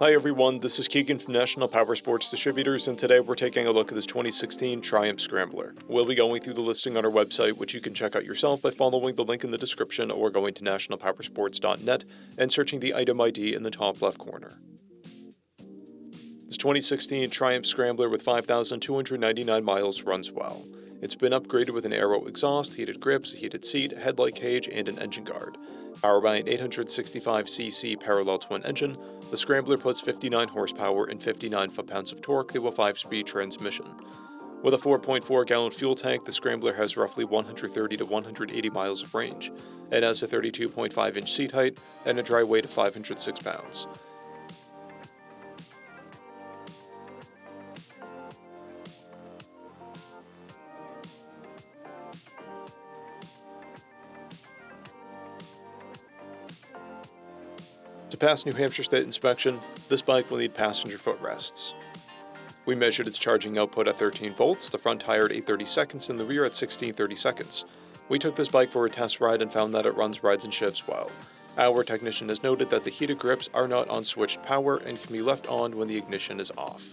Hi everyone, this is Keegan from National Powersports Distributors, and today we're taking a look at this 2016 Triumph Scrambler. We'll be going through the listing on our website, which you can check out yourself by following the link in the description or going to nationalpowersports.net and searching the item ID in the top left corner. This 2016 Triumph Scrambler with 5,299 miles runs well. It's been upgraded with an aero exhaust, heated grips, a heated seat, headlight cage, and an engine guard. Powered by an 865cc parallel twin engine, the Scrambler puts 59 horsepower and 59 foot-pounds of torque through a 5-speed transmission. With a 4.4-gallon fuel tank, the Scrambler has roughly 130 to 180 miles of range. It has a 32.5-inch seat height and a dry weight of 506 pounds. To pass New Hampshire State inspection, this bike will need passenger footrests. We measured its charging output at 13 volts, the front tire at 830 seconds, and the rear at 1630 seconds. We took this bike for a test ride and found that it runs, rides, and shifts well. Our technician has noted that the heated grips are not on switched power and can be left on when the ignition is off.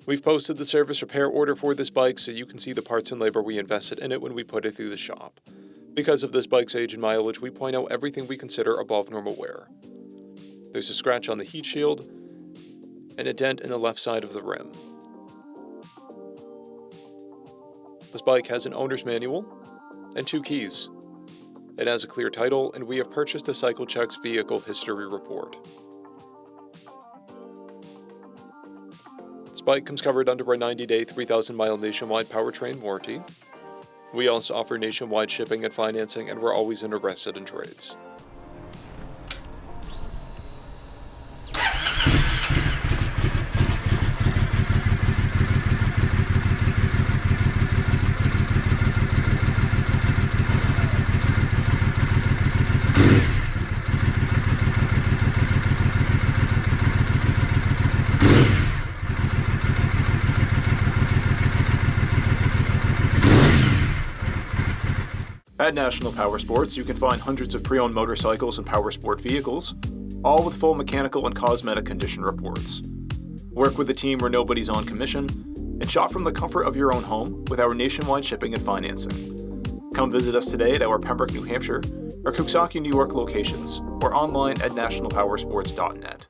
We've posted the service repair order for this bike so you can see the parts and labor we invested in it when we put it through the shop. Because of this bike's age and mileage, we point out everything we consider above normal wear. There's a scratch on the heat shield and a dent in the left side of the rim. This bike has an owner's manual and 2 keys. It has a clear title, and we have purchased a CycleCheck's vehicle history report. This bike comes covered under our 90-day, 3,000-mile nationwide powertrain warranty. We also offer nationwide shipping and financing, and we're always interested in trades. At National Powersports, you can find hundreds of pre-owned motorcycles and powersport vehicles, all with full mechanical and cosmetic condition reports. Work with a team where nobody's on commission, and shop from the comfort of your own home with our nationwide shipping and financing. Come visit us today at our Pembroke, New Hampshire, or Coxsackie, New York locations, or online at nationalpowersports.net.